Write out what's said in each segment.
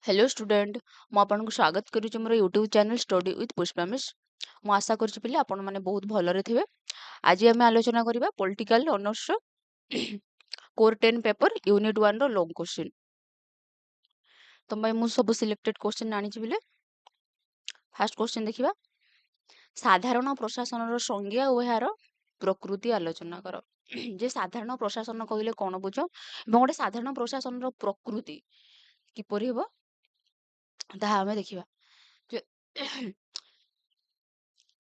Hello student ମୁଁ ଆପଣଙ୍କୁ ସ୍ୱାଗତ କରୁଛି ମୋର YouTube channel study with Pushpa miss. ମୁଁ ଆଶା କରୁଛି ପିଲେ ଆପଣମାନେ ବହୁତ ଭଲରେ ଥିବେ। ଆଜି ଆମେ ଆଲୋଚନା କରିବା ପଲିଟିକାଲ ଅନର୍ସର କୋର୍ 10 ପେପର ୟୁନିଟ୍ 1 ର ଲଙ୍ଗ୍ କ୍ୱେଶ୍ଚିନ୍। ତମ ପାଇଁ ମୁଁ ସବୁ ସିଲେକ୍ଟେଡ୍ କ୍ୱେଶ୍ଚିନ୍ ଆଣିଛି ପିଲେ। ଫାର୍ଷ୍ଟ କ୍ୱେଶ୍ଚିନ୍ ଦେଖିବା, ସାଧାରଣ ପ୍ରଶାସନର ସଂଜ୍ଞା ଓ ଏହାର ପ୍ରକୃତି ଆଲୋଚନା କର। ଯେ ସାଧାରଣ ପ୍ରଶାସନ କହିଲେ କ'ଣ ବୁଝ ଏବଂ ଗୋଟେ ସାଧାରଣ ପ୍ରଶାସନର ପ୍ରକୃତି କିପରି ହେବ ତାହା ଆମେ ଦେଖିବା। ଯେ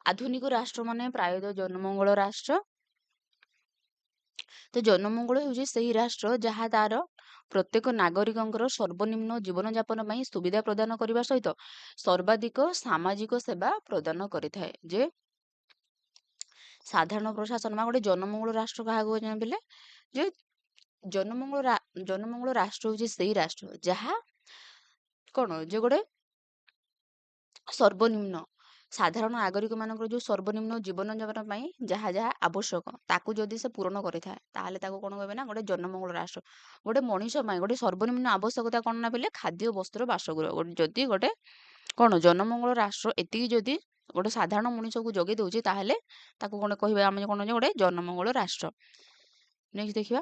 ଆଧୁନିକ ରାଷ୍ଟ୍ର ମାନେ ପ୍ରାୟତଃ ଜନମଙ୍ଗଳ ରାଷ୍ଟ୍ର। ତ ଜନମଙ୍ଗଳ ହେଉଛି ସେହି ରାଷ୍ଟ୍ର ଯାହା ତାର ପ୍ରତ୍ୟେକ ନାଗରିକଙ୍କର ସର୍ବନିମ୍ନ ଜୀବନଯାପନ ପାଇଁ ସୁବିଧା ପ୍ରଦାନ କରିବା ସହିତ ସର୍ବାଧିକ ସାମାଜିକ ସେବା ପ୍ରଦାନ କରିଥାଏ। ଯେ ସାଧାରଣ ପ୍ରଶାସନ ବା ଗୋଟେ ଜନମଙ୍ଗଳ ରାଷ୍ଟ୍ର କାହାକୁ ଜାଣିଲେ, ଯେ ଜନମଙ୍ଗଳ ରାଷ୍ଟ୍ର ହେଉଛି ସେଇ ରାଷ୍ଟ୍ର ଯାହା କ'ଣ ଯେ ଗୋଟେ ସର୍ବନିମ୍ନ ସାଧାରଣ ନାଗରିକ ମାନଙ୍କର ଯୋଉ ସର୍ବନିମ୍ନ ଜୀବନଯାପନ ପାଇଁ ଯାହା ଯାହା ଆବଶ୍ୟକ ତାକୁ ଯଦି ସେ ପୂରଣ କରିଥାଏ ତାହେଲେ ତାକୁ କ'ଣ କହିବେ ନା ଗୋଟେ ଜନମଙ୍ଗଳ ରାଷ୍ଟ୍ର। ଗୋଟେ ମଣିଷ ପାଇଁ ଗୋଟେ ସର୍ବନିମ୍ନ ଆବଶ୍ୟକତା କ'ଣ ନା ବେଲେ ଖାଦ୍ୟ ବସ୍ତ୍ର ବାସଗୃହ। ଯଦି ଗୋଟେ କ'ଣ ଜନମଙ୍ଗଳ ରାଷ୍ଟ୍ର ଏତିକି ଯଦି ଗୋଟେ ସାଧାରଣ ମଣିଷକୁ ଯୋଗେଇ ଦଉଛି ତାହେଲେ ତାକୁ କ'ଣ କହିବା ଆମେ କ'ଣ ଯେ ଗୋଟେ ଜନମଙ୍ଗଳ ରାଷ୍ଟ୍ର। ନେକ୍ସଟ ଦେଖିବା,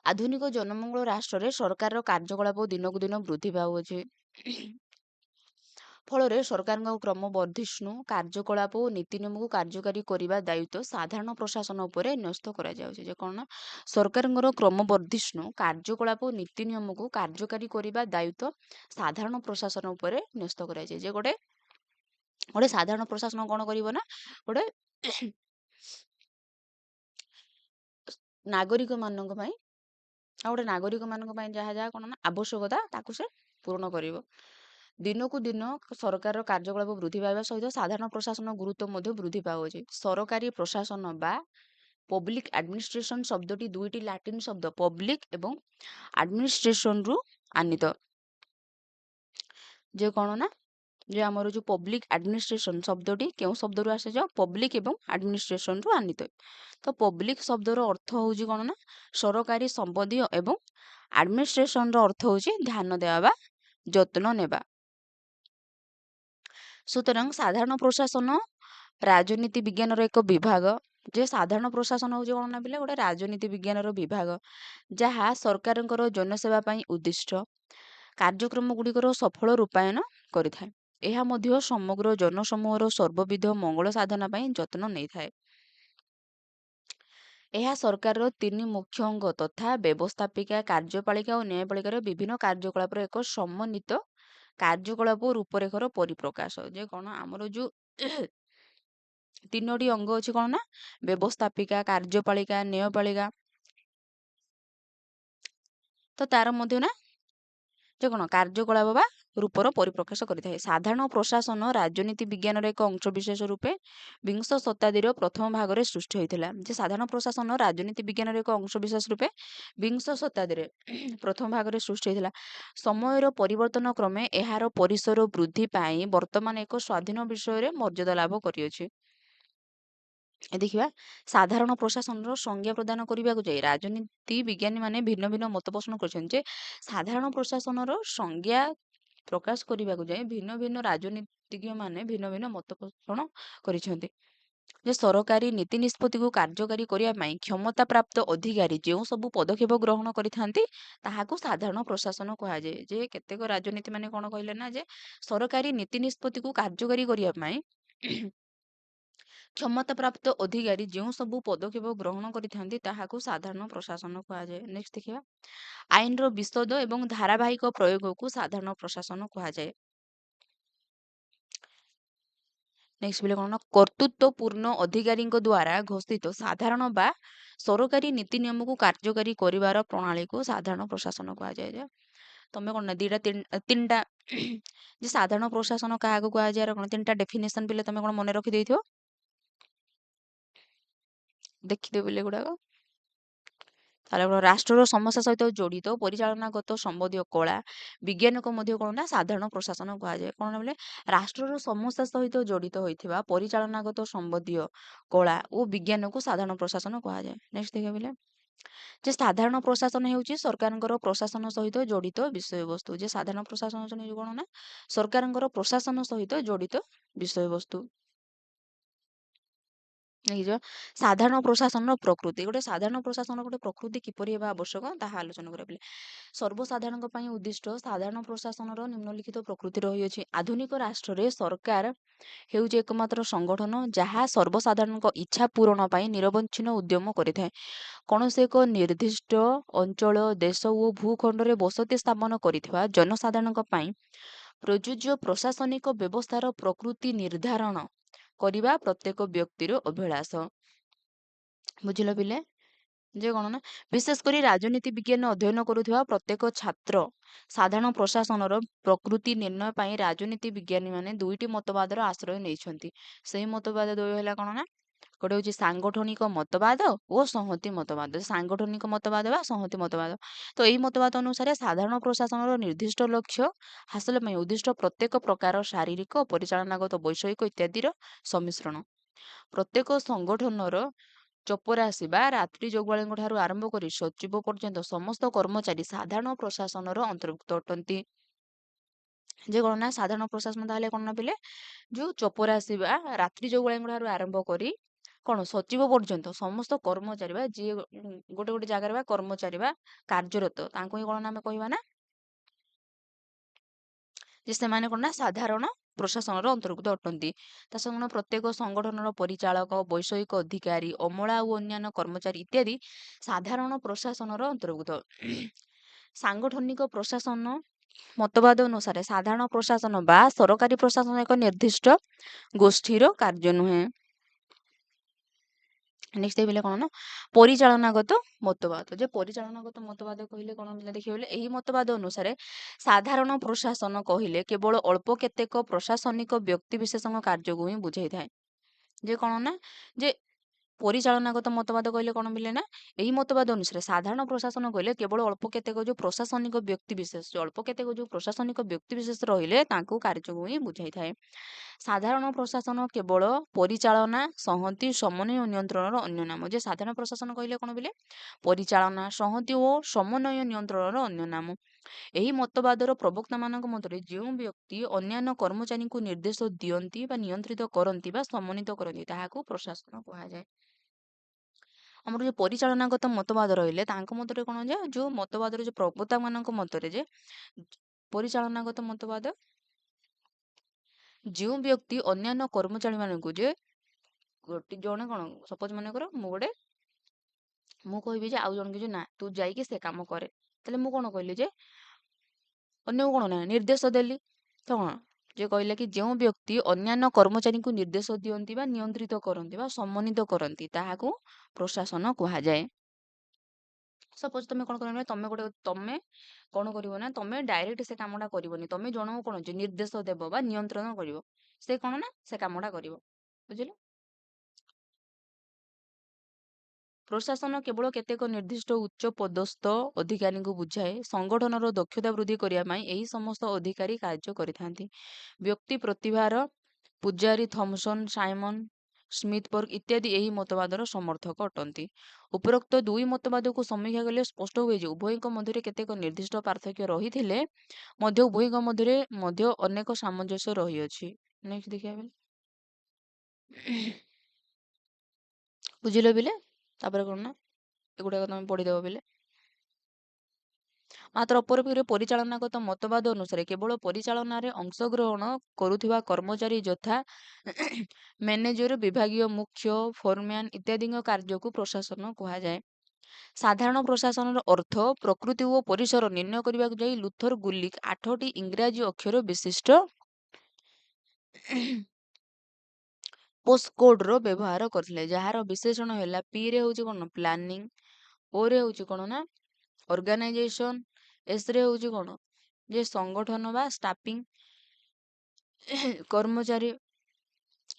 ଆଧୁନିକ ଜନମଙ୍ଗଳ ରାଷ୍ଟ୍ରରେ ସରକାରର କାର୍ଯ୍ୟକଳାପ ଦିନକୁ ଦିନ ବୃଦ୍ଧି ପାଉଅଛି। ଫଳରେ ସରକାରଙ୍କ କ୍ରମବର୍ଦ୍ଧିଷ୍ଣୁ କାର୍ଯ୍ୟକଳାପ ଓ ନୀତି ନିୟମକୁ କାର୍ଯ୍ୟକାରୀ କରିବା ଦାୟିତ୍ୱ ସାଧାରଣ ପ୍ରଶାସନ ଉପରେ ନ୍ୟସ୍ତ କରାଯାଉଛି। ଯେ କ'ଣ ନା ସରକାରଙ୍କର କ୍ରମବର୍ଦ୍ଧିଷ୍ଣୁ କାର୍ଯ୍ୟକଳାପ ଓ ନୀତି ନିୟମକୁ କାର୍ଯ୍ୟକାରୀ କରିବା ଦାୟିତ୍ୱ ସାଧାରଣ ପ୍ରଶାସନ ଉପରେ ନ୍ୟସ୍ତ କରାଯାଏ। ଯେ ଗୋଟେ ସାଧାରଣ ପ୍ରଶାସନ କ'ଣ କରିବ ନା ଗୋଟେ ନାଗରିକମାନଙ୍କ ପାଇଁ ଯାହା ଯାହା କ'ଣ ନା ଆବଶ୍ୟକତା ତାକୁ ସେ ପୂରଣ କରିବ। ଦିନକୁ ଦିନ ସରକାରର କାର୍ଯ୍ୟକଳାପ ବୃଦ୍ଧି ପାଇବା ସହିତ ସାଧାରଣ ପ୍ରଶାସନ ଗୁରୁତ୍ୱ ମଧ୍ୟ ବୃଦ୍ଧି ପାଉଅଛି। ସରକାରୀ ପ୍ରଶାସନ ବା ପବ୍ଲିକ ଆଡମିନିଷ୍ଟ୍ରେସନ ଶବ୍ଦଟି ଦୁଇଟି ଲାଟିନ ଶବ୍ଦ ପବ୍ଲିକ ଏବଂ ଆଡମିନିଷ୍ଟ୍ରେସନରୁ ଆନିତ। ଯେ କ'ଣ ନା ଯେ ଆମର ଯୋଉ ପବ୍ଲିକ ଆଡମିନିଷ୍ଟ୍ରେସନ ଶବ୍ଦଟି କେଉଁ ଶବ୍ଦରୁ ଆସିଯାଉ ପବ୍ଲିକ ଏବଂ ଆଡମିନିଷ୍ଟ୍ରେସନରୁ ଆନିତ। ତ ପବ୍ଲିକ ଶବ୍ଦର ଅର୍ଥ ହେଉଛି କ'ଣ ନା ସରକାରୀ ସମ୍ବନ୍ଧୀୟ ଏବଂ ଆଡମିନିଷ୍ଟ୍ରେସନର ଅର୍ଥ ହେଉଛି ଧ୍ୟାନ ଦେବା ବା ଯତ୍ନ ନେବା। ସୁତରାଂ ସାଧାରଣ ପ୍ରଶାସନ ରାଜନୀତି ବିଜ୍ଞାନର ଏକ ବିଭାଗ। ଯେ ସାଧାରଣ ପ୍ରଶାସନ ହେଉଛି କ'ଣ ନା ପିଲା ଗୋଟେ ରାଜନୀତି ବିଜ୍ଞାନର ବିଭାଗ ଯାହା ସରକାରଙ୍କର ଜନସେବା ପାଇଁ ଉଦ୍ଦିଷ୍ଟ କାର୍ଯ୍ୟକ୍ରମ ଗୁଡ଼ିକର ସଫଳ ରୂପାୟନ କରିଥାଏ। ଏହା ମଧ୍ୟ ସମଗ୍ର ଜନସମୂହର ସର୍ବବିଧ ମଙ୍ଗଳ ସାଧନା ପାଇଁ ଯତ୍ନ ନେଇଥାଏ। ଏହା ସରକାରର 3 ମୁଖ୍ୟ ଅଙ୍ଗ ତଥା ବ୍ୟବସ୍ଥାପିକା କାର୍ଯ୍ୟପାଳିକା ଓ ନ୍ୟାୟପାଳିକାର ବିଭିନ୍ନ କାର୍ଯ୍ୟକଳାପର ଏକ ସମନ୍ୱିତ କାର୍ଯ୍ୟକଳାପ ଓ ରୂପରେଖର ପରିପ୍ରକାଶ। ଯେ କ'ଣ ଆମର ଯୋଉ 3ଟି ଅଙ୍ଗ ଅଛି କ'ଣ ନା ବ୍ୟବସ୍ଥାପିକା କାର୍ଯ୍ୟପାଳିକା ନ୍ୟାୟପାଳିକା, ତ ତାର ମଧ୍ୟ ନା ଯେ କ'ଣ କାର୍ଯ୍ୟକଳାପ ବା ରୂପର ପରିପ୍ରକାଶ କରିଥାଏ। ସାଧାରଣ ପ୍ରଶାସନ ରାଜନୀତି ବିଜ୍ଞାନର ଏକ ଅଂଶବିଶେଷ ରୂପେ ବିଂଶ ଶତାବ୍ଦୀର ପ୍ରଥମ ଭାଗରେ ସୃଷ୍ଟି ହୋଇଥିଲା। ଯେ ସାଧାରଣ ପ୍ରଶାସନ ରାଜନୀତି ବିଜ୍ଞାନର ଏକ ଅଂଶବିଶେଷ ରୂପେ ବିଂଶ ଶତାବ୍ଦୀରେ ପ୍ରଥମ ଭାଗରେ ସୃଷ୍ଟି ହୋଇଥିଲା। ସମୟର ପରିବର୍ତ୍ତନ କ୍ରମେ ଏହାର ପରିସର ବୃଦ୍ଧି ପାଇଁ ବର୍ତ୍ତମାନ ଏକ ସ୍ୱାଧୀନ ବିଷୟରେ ମର୍ଯ୍ୟାଦା ଲାଭ କରିଅଛି। ଦେଖିବା, ସାଧାରଣ ପ୍ରଶାସନର ସଂଜ୍ଞା ପ୍ରଦାନ କରିବାକୁ ଯାଇ ରାଜନୀତି ବିଜ୍ଞାନୀମାନେ ଭିନ୍ନ ଭିନ୍ନ ମତ ପୋଷଣ କରିଛନ୍ତି। ଯେ ସାଧାରଣ ପ୍ରଶାସନର ସଂଜ୍ଞା ପ୍ରକାଶ କରିବାକୁ ଯାଇ ଭିନ୍ନ ଭିନ୍ନ ରାଜନୀତିଜ୍ଞମାନେ ଭିନ୍ନ ଭିନ୍ନ ମତ ପୋଷଣ କରିଛନ୍ତି। ଯେ ସରକାରୀ ନୀତି ନିଷ୍ପତ୍ତିକୁ କାର୍ଯ୍ୟକାରୀ କରିବା ପାଇଁ କ୍ଷମତାପ୍ରାପ୍ତ ଅଧିକାରୀ ଯେଉଁ ସବୁ ପଦକ୍ଷେପ ଗ୍ରହଣ କରିଥାନ୍ତି ତାହାକୁ ସାଧାରଣ ପ୍ରଶାସନ କୁହାଯାଏ। ଯେ କେତେକ ରାଜନୀତି ମାନେ କ'ଣ କହିଲେ ନା ଯେ ସରକାରୀ ନୀତି ନିଷ୍ପତ୍ତିକୁ କାର୍ଯ୍ୟକାରୀ କରିବା ପାଇଁ କ୍ଷମତାପ୍ରାପ୍ତ ଅଧିକାରୀ ଯେଉଁ ସବୁ ପଦକ୍ଷେପ ଗ୍ରହଣ କରିଥାନ୍ତି ତାହାକୁ ସାଧାରଣ ପ୍ରଶାସନ କୁହାଯାଏ। ନେକ୍ସଟ ଦେଖିବା, ଆଇନର ବିଶଦ ଏବଂ ଧାରାବାହିକ ପ୍ରୟୋଗକୁ ସାଧାରଣ ପ୍ରଶାସନ କୁହାଯାଏ। ନେକ୍ସଟ ବୋଲେ କ'ଣ ନା କର୍ତ୍ତୃତ୍ୱପୂର୍ଣ୍ଣ ଅଧିକାରୀଙ୍କ ଦ୍ୱାରା ଘୋଷିତ ସାଧାରଣ ବା ସରକାରୀ ନୀତି ନିୟମକୁ କାର୍ଯ୍ୟକାରୀ କରିବାର ପ୍ରଣାଳୀକୁ ସାଧାରଣ ପ୍ରଶାସନ କୁହାଯାଏ। ଯେ ତମେ କ'ଣ ନା ତିନିଟା ଯେ ସାଧାରଣ ପ୍ରଶାସନ କାହାକୁ କୁହାଯାଏ କ'ଣ 3ଟା ଡେଫିନେସନ ପିଲେ ତମେ କ'ଣ ମନେ ରଖିଦେଇଥିବ, ଦେଖିଦେବ ପିଲେ ଗୁଡ଼ାକ। ତାହେଲେ କ'ଣ ରାଷ୍ଟ୍ରର ସମସ୍ୟା ସହିତ ଜଡ଼ିତ ପରିଚାଳନାଗତ ସମ୍ବନ୍ଧୀୟ କଳା ବିଜ୍ଞାନକୁ ମଧ୍ୟ କ'ଣ ନା ସାଧାରଣ ପ୍ରଶାସନ କୁହାଯାଏ। କ'ଣ ବୋଲେ ରାଷ୍ଟ୍ରର ସମସ୍ୟା ସହିତ ଜଡ଼ିତ ହୋଇଥିବା ପରିଚାଳନାଗତ ସମ୍ବନ୍ଧୀୟ କଳା ଓ ବିଜ୍ଞାନକୁ ସାଧାରଣ ପ୍ରଶାସନ କୁହାଯାଏ। ନେକ୍ସଟ ଦେଖିବା ବୋଲେ ଯେ ସାଧାରଣ ପ୍ରଶାସନ ହେଉଛି ସରକାରଙ୍କର ପ୍ରଶାସନ ସହିତ ଜଡ଼ିତ ବିଷୟବସ୍ତୁ। ଯେ ସାଧାରଣ ପ୍ରଶାସନ ହେଉଛି କ'ଣ ନା ସରକାରଙ୍କର ପ୍ରଶାସନ ସହିତ ଜଡ଼ିତ ବିଷୟବସ୍ତୁ। ନେଇଯିବ ସାଧାରଣ ପ୍ରଶାସନର ପ୍ରକୃତି। ଗୋଟେ ସାଧାରଣ ପ୍ରଶାସନ ଗୋଟେ ପ୍ରକୃତି କିପରି ହେବା ଆବଶ୍ୟକ ତାହା ଆଲୋଚନା କରିବା। ସର୍ବସାଧାରଣଙ୍କ ପାଇଁ ଉଦ୍ଦିଷ୍ଟ ସାଧାରଣ ପ୍ରଶାସନର ନିମ୍ନଲିଖିତ ପ୍ରକୃତି ରହିଅଛି। ଆଧୁନିକ ରାଷ୍ଟ୍ରରେ ସରକାର ହେଉଛି ଏକମାତ୍ର ସଂଗଠନ ଯାହା ସର୍ବସାଧାରଣଙ୍କ ଇଚ୍ଛା ପୂରଣ ପାଇଁ ନିରବଚ୍ଛିନ୍ନ ଉଦ୍ୟମ କରିଥାଏ। କୌଣସି ଏକ ନିର୍ଦ୍ଦିଷ୍ଟ ଅଞ୍ଚଳ ଦେଶ ଓ ଭୂଖଣ୍ଡରେ ବସତି ସ୍ଥାପନ କରିଥିବା ଜନସାଧାରଣଙ୍କ ପାଇଁ ପ୍ରଯୁଜ୍ୟ ପ୍ରଶାସନିକ ବ୍ୟବସ୍ଥାର ପ୍ରକୃତି ନିର୍ଦ୍ଧାରଣ କରିବା ପ୍ରତ୍ୟେକ ବ୍ୟକ୍ତିର ଅଭିଳାଷ। ବୁଝିଲ ପିଲେ? ଯେ କ'ଣ ନା ବିଶେଷ କରି ରାଜନୀତି ବିଜ୍ଞାନ ଅଧ୍ୟୟନ କରୁଥିବା ପ୍ରତ୍ୟେକ ଛାତ୍ର ସାଧାରଣ ପ୍ରଶାସନର ପ୍ରକୃତି ନିର୍ଣ୍ଣୟ ପାଇଁ ରାଜନୀତି ବିଜ୍ଞାନୀମାନେ ଦୁଇଟି ମତବାଦର ଆଶ୍ରୟ ନେଇଛନ୍ତି। ସେହି ମତବାଦ ଦ୍ୱୟ ହେଲା କ'ଣ ନା ଗୋଟେ ହେଉଛି ସାଂଗଠନିକ ମତବାଦ ଓ ସଂହତି ମତବାଦ। ସାଂଗଠନିକ ମତବାଦ ବା ସଂହତି ମତବାଦ। ତ ଏହି ମତବାଦ ଅନୁସାରେ ସାଧାରଣ ପ୍ରଶାସନର ନିର୍ଦ୍ଦିଷ୍ଟ ଲକ୍ଷ୍ୟ ହାସଲ ପାଇଁ ଉଦ୍ଦିଷ୍ଟ ପ୍ରତ୍ୟେକ ପ୍ରକାର ଶାରୀରିକ ପରିଚାଳନାଗତ ବୈଷୟିକ ଇତ୍ୟାଦିର ସମ୍ମିଶ୍ରଣ। ପ୍ରତ୍ୟେକ ସଂଗଠନର ଚପରାସି ବା ରାତ୍ରି ଜଗୁଆଳଙ୍କ ଠାରୁ ଆରମ୍ଭ କରି ସଚିବ ପର୍ଯ୍ୟନ୍ତ ସମସ୍ତ କର୍ମଚାରୀ ସାଧାରଣ ପ୍ରଶାସନର ଅନ୍ତର୍ଭୁକ୍ତ ଅଟନ୍ତି। ଯେ କ'ଣ ନା ସାଧାରଣ ପ୍ରଶାସନ ତାହେଲେ କ'ଣ ନା ପିଲେ ଯୋଉ ଚପରାସି ବା ରାତ୍ରି ଜଗୁଆଳଙ୍କ ଠାରୁ ଆରମ୍ଭ କରି କ'ଣ ସଚିବ ପର୍ଯ୍ୟନ୍ତ ସମସ୍ତ କର୍ମଚାରୀ ବା ଯିଏ ଗୋଟେ ଗୋଟେ ଜାଗାରେ ବା କର୍ମଚାରୀ ବା କାର୍ଯ୍ୟରତ ତାଙ୍କୁ ହିଁ କ'ଣ ଆମେ କହିବା ନା ଯେ ସେମାନେ କ'ଣ ନା ସାଧାରଣ ପ୍ରଶାସନର ଅନ୍ତର୍ଭୁକ୍ତ ଅଟନ୍ତି। ତା ସଙ୍ଗେ ପ୍ରତ୍ୟେକ ସଂଗଠନର ପରିଚାଳକ ବୈଷୟିକ ଅଧିକାରୀ ଅମଳା ଓ ଅନ୍ୟାନ୍ୟ କର୍ମଚାରୀ ଇତ୍ୟାଦି ସାଧାରଣ ପ୍ରଶାସନର ଅନ୍ତର୍ଭୁକ୍ତ। ସାଂଗଠନିକ ପ୍ରଶାସନ ମତବାଦ ଅନୁସାରେ ସାଧାରଣ ପ୍ରଶାସନ ବା ସରକାରୀ ପ୍ରଶାସନ ଏକ ନିର୍ଦ୍ଦିଷ୍ଟ ଗୋଷ୍ଠୀର କାର୍ଯ୍ୟ ନୁହେଁ। ନେକ୍ସଟ କହିଲେ କ'ଣ ନା ପରିଚାଳନାଗତ ମତବାଦ। ଯେ ପରିଚାଳନାଗତ ମତବାଦ କହିଲେ କ'ଣ ଦେଖିବେ ବୋଲେ ଏହି ମତବାଦ ଅନୁସାରେ ସାଧାରଣ ପ୍ରଶାସନ କହିଲେ କେବଳ ଅଳ୍ପ କେତେକ ପ୍ରଶାସନିକ ବ୍ୟକ୍ତି ବିଶେଷଙ୍କ କାର୍ଯ୍ୟକୁ ହିଁ ବୁଝାଇଥାଏ। ଯେ କ'ଣ ନା ଯେ ପରିଚାଳନାଗତ ମତବାଦ କହିଲେ କ'ଣ ମିଳେ ନା ଏହି ମତବାଦ ଅନୁସାରେ ସାଧାରଣ ପ୍ରଶାସନ କହିଲେ କେବଳ ଅଳ୍ପ କେତେକ ଯୋଉ ପ୍ରଶାସନିକ ବ୍ୟକ୍ତି ବିଶେଷ ଅଳ୍ପ କେତେକ ଯୋଉ ପ୍ରଶାସନିକ ବ୍ୟକ୍ତି ବିଶେଷ ରହିଲେ ତାଙ୍କୁ କାର୍ଯ୍ୟକୁ ହିଁ ବୁଝାଇଥାଏ। ସାଧାରଣ ପ୍ରଶାସନ କେବଳ ପରିଚାଳନା ସଂହତି ସମନ୍ୱୟ ଓ ନିୟନ୍ତ୍ରଣର ଅନ୍ୟ ନାମ। ଯେ ସାଧାରଣ ପ୍ରଶାସନ କହିଲେ କ'ଣ ବୋଲେ ପରିଚାଳନା ସଂହତି ଓ ସମନ୍ୱୟ ନିୟନ୍ତ୍ରଣର ଅନ୍ୟ ନାମ। ଏହି ମତବାଦର ପ୍ରବକ୍ତାମାନଙ୍କ ମତରେ ଯେଉଁ ବ୍ୟକ୍ତି ଅନ୍ୟାନ୍ୟ କର୍ମଚାରୀଙ୍କୁ ନିର୍ଦ୍ଦେଶ ଦିଅନ୍ତି ବା ନିୟନ୍ତ୍ରିତ କରନ୍ତି ବା ସମନ୍ୱିତ କରନ୍ତି ତାହାକୁ ପ୍ରଶାସନ କୁହାଯାଏ। ଆମର ଯୋଉ ପରିଚାଳନାଗତ ମତବାଦ ରହିଲେ ତାଙ୍କ ମତରେ କ'ଣ ଯେ ଯୋଉ ମତବାଦର ଯୋଉ ପ୍ରବକ୍ତାମାନଙ୍କ ମତରେ ଯେ ପରିଚାଳନାଗତ ମତବାଦ ଯେଉଁ ବ୍ୟକ୍ତି ଅନ୍ୟାନ୍ୟ କର୍ମଚାରୀ ମାନଙ୍କୁ ଯେ ଗୋଟେ ଜଣେ କ'ଣ ସପୋଜ ମନେକର ମୁଁ କହିବି ଯେ ଆଉ ଜଣକୁ ଯେ ନା ତୁ ଯାଇକି ସେ କାମ କରେ ତାହେଲେ ମୁଁ କ'ଣ କହିଲି ଯେ ଅନ୍ୟକୁ କ'ଣ ନା ନିର୍ଦ୍ଦେଶ ଦେଲି ତ କ'ଣ ଯେ କହିଲା କି ଯେଉଁ ବ୍ୟକ୍ତି ଅନ୍ୟାନ୍ୟ କର୍ମଚାରୀଙ୍କୁ ନିର୍ଦ୍ଦେଶ ଦିଅନ୍ତି ବା ନିୟନ୍ତ୍ରିତ କରନ୍ତି ବା ସମନ୍ୱିତ କରନ୍ତି ତାହାକୁ ପ୍ରଶାସନ କୁହାଯାଏ। ସପୋଜ ତମେ କ'ଣ କରିବ ତମେ କ'ଣ କରିବ ନା ତମେ ଡାଇରେକ୍ଟ ସେ କାମଟା କରିବନି ତମେ ଜଣକୁ କ'ଣ ଯେ ନିର୍ଦ୍ଦେଶ ଦେବ ବା ନିୟନ୍ତ୍ରଣ କରିବ ସେ କ'ଣ ନା ସେ କାମଟା କରିବ। ବୁଝିଲ? ପ୍ରଶାସନ କେବଳ କେତେକ ନିର୍ଦ୍ଦିଷ୍ଟ ଉଚ୍ଚ ପଦସ୍ଥ ଅଧିକାରୀଙ୍କୁ ବୁଝାଏ। ସଂଗଠନର ଦକ୍ଷତା ବୃଦ୍ଧି କରିବା ପାଇଁ ଏହି ସମସ୍ତ ଅଧିକାରୀ କାର୍ଯ୍ୟ କରିଥାନ୍ତି। ବ୍ୟକ୍ତି ପ୍ରତିଭାର ପୂଜାରୀ ଥମସନ ସାଇମନ ସ୍ମିଥବର୍ଗ ଇତ୍ୟାଦି ଏହି ମତବାଦର ସମର୍ଥକ ଅଟନ୍ତି। ଉପରୋକ୍ତ ଦୁଇ ମତବାଦକୁ ସମୀକ୍ଷା କଲେ ସ୍ପଷ୍ଟ ହୁଏ ଯେ ଉଭୟଙ୍କ ମଧ୍ୟରେ କେତେକ ନିର୍ଦ୍ଦିଷ୍ଟ ପାର୍ଥକ୍ୟ ରହିଥିଲେ ମଧ୍ୟ ଉଭୟଙ୍କ ମଧ୍ୟରେ ମଧ୍ୟ ଅନେକ ସାମଞ୍ଜସ୍ୟ ରହିଅଛି। ନେକ୍ସଟ ଦେଖିବା ବୁଝିଲ ବିଲେ ତାପରେ କ'ଣ ନା ଏଗୁଡ଼ାକ ତମେ ପଢିଦେବ ବିଲେ। ମାତ୍ର ଅପରପକ୍ଷରେ ପରିଚାଳନାଗତ ମତବାଦ ଅନୁସାରେ କେବଳ ପରିଚାଳନାରେ ଅଂଶଗ୍ରହଣ କରୁଥିବା କର୍ମଚାରୀ ଯଥା ମ୍ୟାନେଜର ବିଭାଗୀୟ ମୁଖ୍ୟ ଫୋରମ୍ୟାନ ଇତ୍ୟାଦିଙ୍କ କାର୍ଯ୍ୟକୁ ପ୍ରଶାସନ କୁହାଯାଏ। ସାଧାରଣ ପ୍ରଶାସନର ଅର୍ଥ ପ୍ରକୃତି ଓ ପରିସର ନିର୍ଣ୍ଣୟ କରିବାକୁ ଯାଇ ଲୁଥର ଗୁଲିକ 8ଟି ଇଂରାଜୀ ଅକ୍ଷର ବିଶିଷ୍ଟ ପୋଷ୍ଟକୋଡର ବ୍ୟବହାର କରିଥିଲେ ଯାହାର ବିଶେଷଣ ହେଲା ପି ରେ ହେଉଛି କ'ଣ ପ୍ଲାନିଂ ଓ ରେ ହେଉଛି କ'ଣ ନା ଅର୍ଗାନାଇଜେସନ ଏସ ରେ ହେଉଛି କ'ଣ ଯେ ସଂଗଠନ ବା ଷ୍ଟାଫିଂ କର୍ମଚାରୀ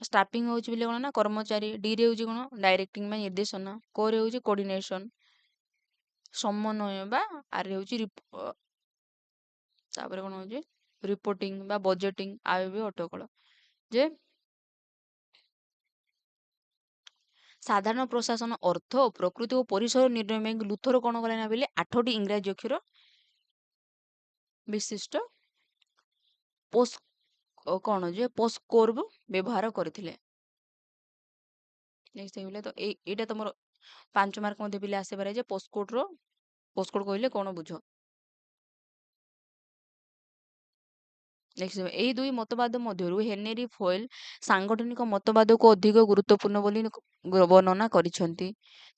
ଷ୍ଟାଫିଂ ହେଉଛି ବୋଲି କ'ଣ ନା କର୍ମଚାରୀ ଡି ରେ ହେଉଛି କ'ଣ ଡାଇରେକ୍ଟିଂ ବା ନିର୍ଦ୍ଦେଶନା କୋ ରେ ହେଉଛି କୋର୍ଡିନେସନ ସମନ୍ୱୟ ବା ଆର ରେ ହେଉଛି ତାପରେ କ'ଣ ହେଉଛି ରିପୋର୍ଟିଂ ବା ବଜେଟିଂ ଆଉ ବି ଅଟକଳ। ଯେ ସାଧାରଣ ପ୍ରଶାସନ ଅର୍ଥ ପ୍ରକୃତି ଓ ପରିସର ନିର୍ଣ୍ଣୟ ପାଇଁ ଲୁଥର କ'ଣ କଲେ ନା ବୋଇଲେ 8ଟି ଇଂରାଜୀ ଅକ୍ଷର ବିଶିଷ୍ଟ କ'ଣ ଯେ ପୋଷ୍ଟକୋର୍ବ ବ୍ୟବହାର କରିଥିଲେ। ନେକ୍ସଟ ହେଇଗଲା ତ ଏଇଟା ତମର 5 ମାର୍କ ମଧ୍ୟ ପିଲା ଆସିପାରେ ଯେ ପୋଷ୍ଟକୋଡ୍ କହିଲେ କ'ଣ ବୁଝ। ନେକ୍ସଟ ଏହି ଦୁଇ ମତବାଦ ମଧ୍ୟରୁ ହେନେରୀ ଫଏଲ ସାଂଗଠନିକ ମତବାଦକୁ ଅଧିକ ଗୁରୁତ୍ୱପୂର୍ଣ୍ଣ ବୋଲି ବର୍ଣ୍ଣନା କରିଛନ୍ତି।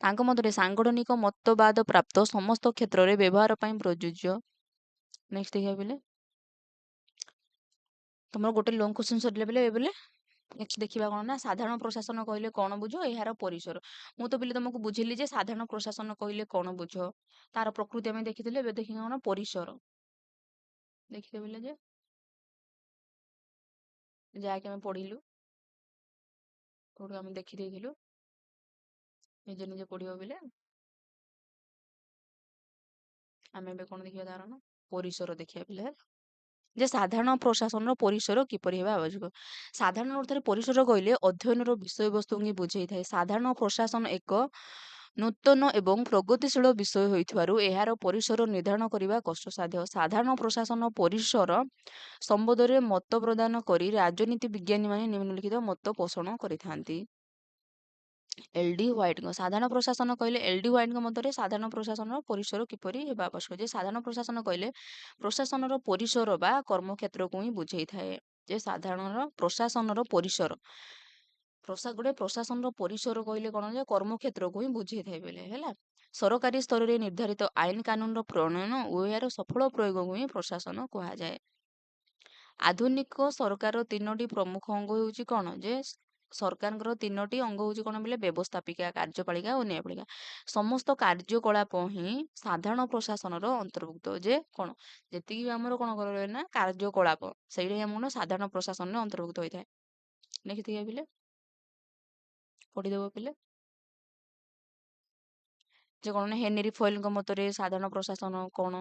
ତାଙ୍କ ମତରେ ସାଂଗଠନିକ ମତବାଦ ପ୍ରାପ୍ତ ସମସ୍ତ କ୍ଷେତ୍ରରେ ବ୍ୟବହାର ପାଇଁ ପ୍ରଯୁଜ୍ୟ। ନେକ୍ସଟ ଦେଖିବା ବେଲେ ତମର ଗୋଟେ ଲଙ୍ଗ କ୍ୱେଶ୍ଚନ ସରିଲା ବେଲେ ନେକ୍ସଟ ଦେଖିବା କ'ଣ ନା ସାଧାରଣ ପ୍ରଶାସନ କହିଲେ କ'ଣ ବୁଝ ଏହାର ପରିସର। ମୁଁ ତ ପିଲେ ତମକୁ ବୁଝିଲି ଯେ ସାଧାରଣ ପ୍ରଶାସନ କହିଲେ କ'ଣ ବୁଝ, ତାର ପ୍ରକୃତି ଆମେ ଦେଖିଥିଲେ। ଏବେ ଦେଖିବା କ'ଣ ପରିସର ଦେଖିଲେ ବେଲେ ଯେ ଯାହାକି ଆମେ ପଢିଲୁ ଆମେ ଦେଖିଦେଇଥିଲୁ ନିଜେ ନିଜେ ପଢିବ ବେଲେ ଆମେ ଏବେ କ'ଣ ଦେଖିବା ତାର ନା ପରିସର ଦେଖିବା ବେଲେ ଯେ ସାଧାରଣ ପ୍ରଶାସନର ପରିସର କିପରି ହେବା ଆବଶ୍ୟକ। ସାଧାରଣ ଅର୍ଥରେ ପରିସର କହିଲେ ଅଧ୍ୟୟନର ବିଷୟବସ୍ତୁ ହିଁ ବୁଝେଇଥାଏ। ସାଧାରଣ ପ୍ରଶାସନ ଏକ ନୂତନ ଏବଂ ପ୍ରଗତିଶୀଳ ବିଷୟ ହୋଇଥିବାରୁ ଏହାର ପରିସର ନିର୍ଦ୍ଧାରଣ କରିବା କଷ୍ଟସାଧ୍ୟ। ସାଧାରଣ ପ୍ରଶାସନ ପରିସର ସମ୍ବନ୍ଧରେ ମତ ପ୍ରଦାନ କରି ରାଜନୀତି ବିଜ୍ଞାନୀମାନେ ନିମ୍ନଲିଖିତ ମତ ପୋଷଣ କରିଥାନ୍ତି। ଏଲ୍.ଡି. ହ୍ୱାଇଟଙ୍କ ସାଧାରଣ ପ୍ରଶାସନ କହିଲେ ଏଲ୍.ଡି. ହ୍ୱାଇଟଙ୍କ ମତରେ ସାଧାରଣ ପ୍ରଶାସନର ପରିସର କିପରି ହେବା ଆବଶ୍ୟକ। ଯେ ସାଧାରଣ ପ୍ରଶାସନ କହିଲେ ପ୍ରଶାସନର ପରିସର ବା କର୍ମକ୍ଷେତ୍ରକୁ ହିଁ ବୁଝେଇଥାଏ। ଯେ ସାଧାରଣର ପ୍ରଶାସନର ପରିସର ଗୋଟେ ପ୍ରଶାସନର ପରିସର କହିଲେ କ'ଣ ଯେ କର୍ମକ୍ଷେତ୍ରକୁ ହିଁ ବୁଝେଇଥାଏ ବେଲେ ହେଲା। ସରକାରୀ ସ୍ତରରେ ନିର୍ଦ୍ଧାରିତ ଆଇନ କାନୁନର ପ୍ରଣୟନ ଓ ଏହାର ସଫଳ ପ୍ରୟୋଗକୁ ହିଁ ପ୍ରଶାସନ କୁହାଯାଏ। ଆଧୁନିକ ସରକାର 3ଟି ପ୍ରମୁଖ ଅଙ୍ଗ ହେଉଛି କ'ଣ ଯେ ସରକାରଙ୍କର 3ଟି ଅଙ୍ଗ ହେଉଛି କ'ଣ ବୋଲେ ବ୍ୟବସ୍ଥାପିକା, କାର୍ଯ୍ୟପାଳିକା ଓ ନ୍ୟାୟପାଳିକା। ସମସ୍ତ କାର୍ଯ୍ୟକଳାପ ହିଁ ସାଧାରଣ ପ୍ରଶାସନର ଅନ୍ତର୍ଭୁକ୍ତ। ଯେ କ'ଣ ଯେତିକି ବି ଆମର କ'ଣ କରିବେ ନା କାର୍ଯ୍ୟକଳାପ ସେଇଟା ହିଁ ଆମର ସାଧାରଣ ପ୍ରଶାସନରେ ଅନ୍ତର୍ଭୁକ୍ତ ହୋଇଥାଏ। ଦେଖିଥିବେ ପିଲେ ପଢିଦେବ ପିଲେ ଯେ କ'ଣ ନା ହେନେରୀ ଫଏଲଙ୍କ ମତରେ ସାଧାରଣ ପ୍ରଶାସନ କ'ଣ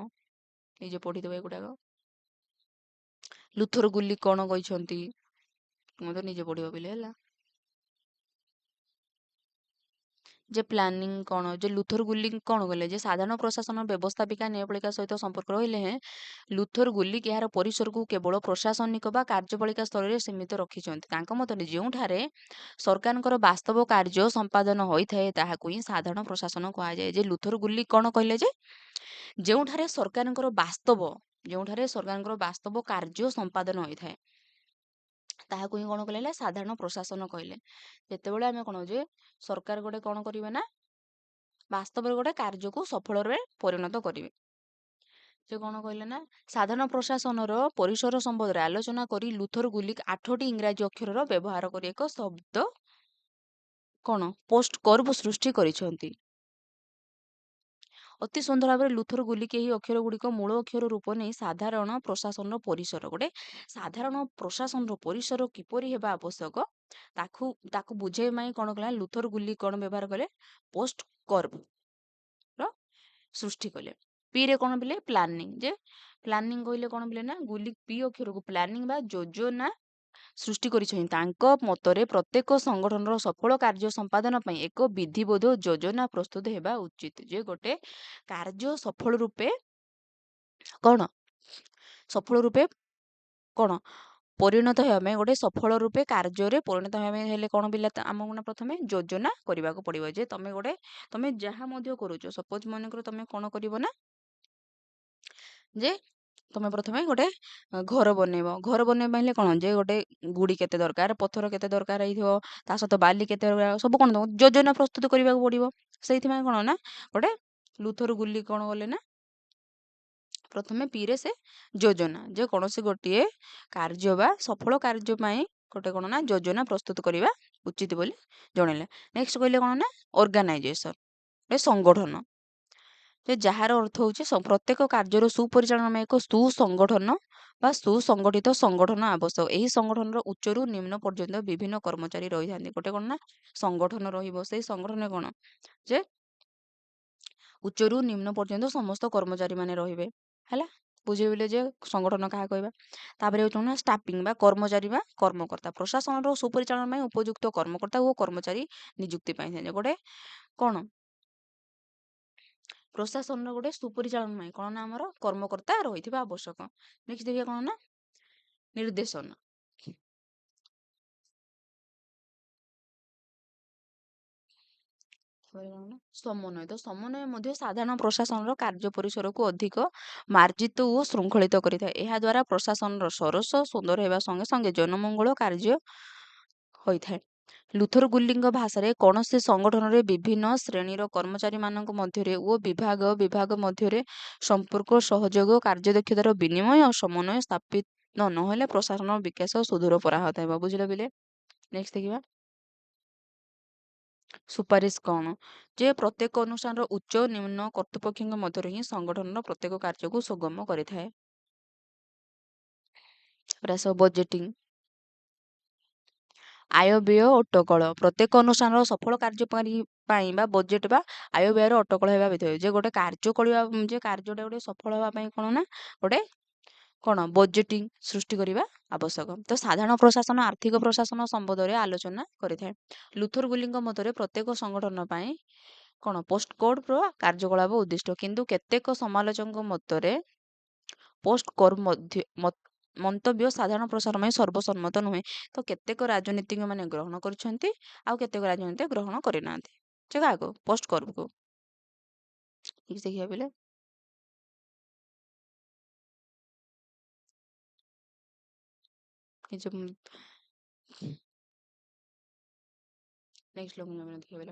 ନିଜେ ପଢିଦେବ ଏଗୁଡାକ। ଲୁଥର ଗୁଲି କ'ଣ କହିଛନ୍ତି ମତେ ନିଜେ ପଢିବ ପିଲେ ହେଲା। ଯେ ପ୍ଲାନିଂ କ'ଣ ଯେ ଲୁଥର ଗୁଲି କ'ଣ କଲେ ଯେ ସାଧାରଣ ପ୍ରଶାସନ ବ୍ୟବସ୍ଥାପିକା ନ୍ୟାୟପାଳିକା ସହିତ ସମ୍ପର୍କ ରହିଲେ ହେଁ ଲୁଥର ଗୁଲି ଏହାର ପରିସରକୁ କେବଳ ପ୍ରଶାସନିକ ବା କାର୍ଯ୍ୟପାଳିକା ସ୍ତରରେ ସୀମିତ ରଖିଛନ୍ତି। ତାଙ୍କ ମତରେ ଯେଉଁଠାରେ ସରକାରଙ୍କର ବାସ୍ତବ କାର୍ଯ୍ୟ ସମ୍ପାଦନ ହୋଇଥାଏ ତାହାକୁ ହିଁ ସାଧାରଣ ପ୍ରଶାସନ କୁହାଯାଏ। ଯେ ଲୁଥର ଗୁଲି କ'ଣ କହିଲେ ଯେ ଯେଉଁଠାରେ ସରକାରଙ୍କର ବାସ୍ତବ କାର୍ଯ୍ୟ ସମ୍ପାଦନ ହୋଇଥାଏ ତାହାକୁ ହିଁ କ'ଣ କହିଲେ ସାଧାରଣ ପ୍ରଶାସନ କହିଲେ। ଯେତେବେଳେ ଆମେ କ'ଣ ଯେ ସରକାର ଗୋଟେ କ'ଣ କରିବେ ନା ବାସ୍ତବରେ ଗୋଟେ କାର୍ଯ୍ୟକୁ ସଫଳରେ ପରିଣତ କରିବେ। ସେ କ'ଣ କହିଲେ ନା ସାଧାରଣ ପ୍ରଶାସନର ପରିସର ସମ୍ବନ୍ଧରେ ଆଲୋଚନା କରି ଲୁଥର ଗୁଲିକ 8ଟି ଇଂରାଜୀ ଅକ୍ଷରର ବ୍ୟବହାର କରି ଏକ ଶବ୍ଦ କ'ଣ ପୋଷ୍ଟକୋର୍ବ ସୃଷ୍ଟି କରିଛନ୍ତି। ଅତି ସୁନ୍ଦର ଭାବରେ ଲୁଥର ଗୁଲିକ ଏହି ଅକ୍ଷର ଗୁଡ଼ିକ ମୂଳ ଅକ୍ଷର ରୂପ ନେଇ ସାଧାରଣ ପ୍ରଶାସନର ପରିସର ଗୋଟେ ସାଧାରଣ ପ୍ରଶାସନର ପରିସର କିପରି ହେବା ଆବଶ୍ୟକ ତାକୁ ବୁଝେଇବା ପାଇଁ କ'ଣ କଲା ଲୁଥର ଗୁଲି କ'ଣ ବ୍ୟବହାର କଲେ ପୋଷ୍ଟକୋର୍ବ ର ସୃଷ୍ଟି କଲେ। ପି ରେ କ'ଣ ବିଲେ ପ୍ଲାନିଂ ଯେ ପ୍ଲାନିଂ କହିଲେ କ'ଣ ବିଲେ ନା ଗୁଲି ପି ଅକ୍ଷରକୁ ପ୍ଲାନିଂ ବା ଯୋଜନା ସୃଷ୍ଟି କରିଛନ୍ତି। ତାଙ୍କ ମତରେ ପ୍ରତ୍ୟେକ ସଂଗଠନର ସଫଳ କାର୍ଯ୍ୟ ସମ୍ପାଦନ ପାଇଁ ଏକ ବିଧିବଦ୍ଧ ଯୋଜନା ପ୍ରସ୍ତୁତ ହେବା ଉଚିତ। ଯେ ଗୋଟେ କାର୍ଯ୍ୟ ସଫଳ ରୂପେ କ'ଣ ପରିଣତ ହେବା ପାଇଁ ଗୋଟେ ସଫଳ ରୂପେ କାର୍ଯ୍ୟରେ ପରିଣତ ହେବା ପାଇଁ ହେଲେ କ'ଣ ପିଲା ଆମକୁ ନା ପ୍ରଥମେ ଯୋଜନା କରିବାକୁ ପଡିବ। ଯେ ତମେ ଯାହା ମଧ୍ୟ କରୁଛ ସପୋଜ ମନେକର ତମେ କ'ଣ କରିବ ନା ଯେ ତମେ ପ୍ରଥମେ ଗୋଟେ ଘର ବନେଇବ। ଘର ବନେଇବା ପାଇଁ ହେଲେ କ'ଣ ଯେ ଗୋଟେ ଗୁଡ଼ି କେତେ ଦରକାର, ପଥର କେତେ ଦରକାର ହେଇଥିବ, ତା ସହିତ ବାଲି କେତେ ଦରକାର, ସବୁ କ'ଣ ଯୋଜନା ପ୍ରସ୍ତୁତ କରିବାକୁ ପଡିବ। ସେଇଥିପାଇଁ କ'ଣ ନା ଗୋଟେ ଲୁଥର ଗୁଲି କ'ଣ କଲେ ନା ପ୍ରଥମେ ପିରେ ସେ ଯୋଜନା ଯେ କୌଣସି ଗୋଟିଏ କାର୍ଯ୍ୟ ବା ସଫଳ କାର୍ଯ୍ୟ ପାଇଁ ଗୋଟେ କ'ଣ ନା ଯୋଜନା ପ୍ରସ୍ତୁତ କରିବା ଉଚିତ ବୋଲି ଜଣେଇଲେ। ନେକ୍ସଟ କହିଲେ କ'ଣ ନା ଅର୍ଗାନାଇଜେସନ ସଂଗଠନ ଯେ ଯାହାର ଅର୍ଥ ହେଉଛି ପ୍ରତ୍ୟେକ କାର୍ଯ୍ୟର ସୁପରିଚାଳନା ପାଇଁ ଏକ ସୁସଂଗଠନ ବା ସୁସଂଗଠିତ ସଂଗଠନ ଆବଶ୍ୟକ। ଏହି ସଂଗଠନର ଉଚ୍ଚରୁ ନିମ୍ନ ପର୍ଯ୍ୟନ୍ତ ବିଭିନ୍ନ କର୍ମଚାରୀ ରହିଥାନ୍ତି। ଗୋଟେ କ'ଣ ନା ସଂଗଠନ ରହିବ। ସେଇ ସଂଗଠନରେ କ'ଣ ଯେ ଉଚ୍ଚରୁ ନିମ୍ନ ପର୍ଯ୍ୟନ୍ତ ସମସ୍ତ କର୍ମଚାରୀ ମାନେ ରହିବେ ହେଲା। ବୁଝେଇଲେ ଯେ ସଂଗଠନ କାହା କହିବା। ତାପରେ ହେଉଛି କ'ଣ ଷ୍ଟାଫିଂ ବା କର୍ମଚାରୀ ବା କର୍ମକର୍ତ୍ତା। ପ୍ରଶାସନର ସୁପରିଚାଳନା ପାଇଁ ଉପଯୁକ୍ତ କର୍ମକର୍ତ୍ତା ଓ କର୍ମଚାରୀ ନିଯୁକ୍ତି ପାଇଁ ଗୋଟେ କ'ଣ ପ୍ରଶାସନର ଗୋଟେ ସୁପରିଚାଳନା ପାଇଁ କ'ଣ ନା ଆମର କର୍ମକର୍ତ୍ତା ରହିଥିବା ଆବଶ୍ୟକ। ନେକ୍ସଟ ଦେଖିବା କ'ଣ ନା ନିର୍ଦ୍ଦେଶନା। ସମନ୍ୱୟ। ତ ସମନ୍ୱୟ ମଧ୍ୟ ସାଧାରଣ ପ୍ରଶାସନର କାର୍ଯ୍ୟ ପରିସରକୁ ଅଧିକ ମାର୍ଜିତ ଓ ଶୃଙ୍ଖଳିତ କରିଥାଏ। ଏହା ଦ୍ୱାରା ପ୍ରଶାସନର ସରସ ସୁନ୍ଦର ହେବା ସଙ୍ଗେ ସଙ୍ଗେ ଜନମଙ୍ଗଳ କାର୍ଯ୍ୟ ହୋଇଥାଏ। ଲୁଥର ଗୁଲିଙ୍କ ଭାଷାରେ କୌଣସି ସଂଗଠନରେ ବିଭିନ୍ନ ଶ୍ରେଣୀର କର୍ମଚାରୀମାନଙ୍କ ମଧ୍ୟରେ ଓ ବିଭାଗ ମଧ୍ୟରେ ସମ୍ପର୍କ, ସହଯୋଗ, କାର୍ଯ୍ୟଦକ୍ଷତାର ବିନିମୟ, ସମନ୍ୱୟ ସ୍ଥାପିତ ନହେଲେ ପ୍ରଶାସନ ବିକାଶ ସୁଦୂରପରା ହୋଇଥାଏ। ବୁଝିଲ ପିଲେ? ନେକ୍ସଟ ଦେଖିବା ସୁପାରିଶ କ'ଣ ଯେ ପ୍ରତ୍ୟେକ ଅନୁଷ୍ଠାନର ଉଚ୍ଚ ନିମ୍ନ କର୍ତ୍ତୃପକ୍ଷଙ୍କ ମଧ୍ୟରେ ହିଁ ସଂଗଠନର ପ୍ରତ୍ୟେକ କାର୍ଯ୍ୟକୁ ସୁଗମ କରିଥାଏ। ବଜେଟିଂ ଆୟ ବ୍ୟୟ ଅଟକଳ। ପ୍ରତ୍ୟେକ ଅନୁଷ୍ଠାନର ସଫଳ କାର୍ଯ୍ୟ ପାଇଁ ବା ବଜେଟ୍ ବା ଆୟ ବ୍ୟୟର ଅଟକଳ ହେବା ବିଧେୟ। ଯେ ଗୋଟେ କାର୍ଯ୍ୟ କରିବା ଯେ କାର୍ଯ୍ୟଟା ଗୋଟେ ସଫଳ ହେବା ପାଇଁ କ'ଣ ନା ଗୋଟେ କ'ଣ ବଜେଟିଂ ସୃଷ୍ଟି କରିବା ଆବଶ୍ୟକ। ତ ସାଧାରଣ ପ୍ରଶାସନ ଆର୍ଥିକ ପ୍ରଶାସନ ସମ୍ବନ୍ଧରେ ଆଲୋଚନା କରିଥାଏ। ଲୁଥର ଗୁଲିଙ୍କ ମତରେ ପ୍ରତ୍ୟେକ ସଂଗଠନ ପାଇଁ କ'ଣ ପୋଷ୍ଟ କୋଡ୍ର କାର୍ଯ୍ୟକଳାପ ଉଦ୍ଦିଷ୍ଟ, କିନ୍ତୁ କେତେକ ସମାଲୋଚକଙ୍କ ମତରେ ପୋଷ୍ଟ କୋଡ୍ ମନ୍ତବ୍ୟ ସାଧାରଣ ପ୍ରଶାସନ ପାଇଁ ସର୍ବସମ୍ମତ ନୁହେଁ। ତ କେତେକ ରାଜନୀତିଜ୍ଞ ମାନେ ଗ୍ରହଣ କରିଛନ୍ତି ଆଉ କେତେକ ରାଜନୀତି ଗ୍ରହଣ କରିନାହାନ୍ତି। ଯେ କାହାକୁ ପୋଷ୍ଟ କୋଡ୍କୁ ଦେଖିବା ପିଲେ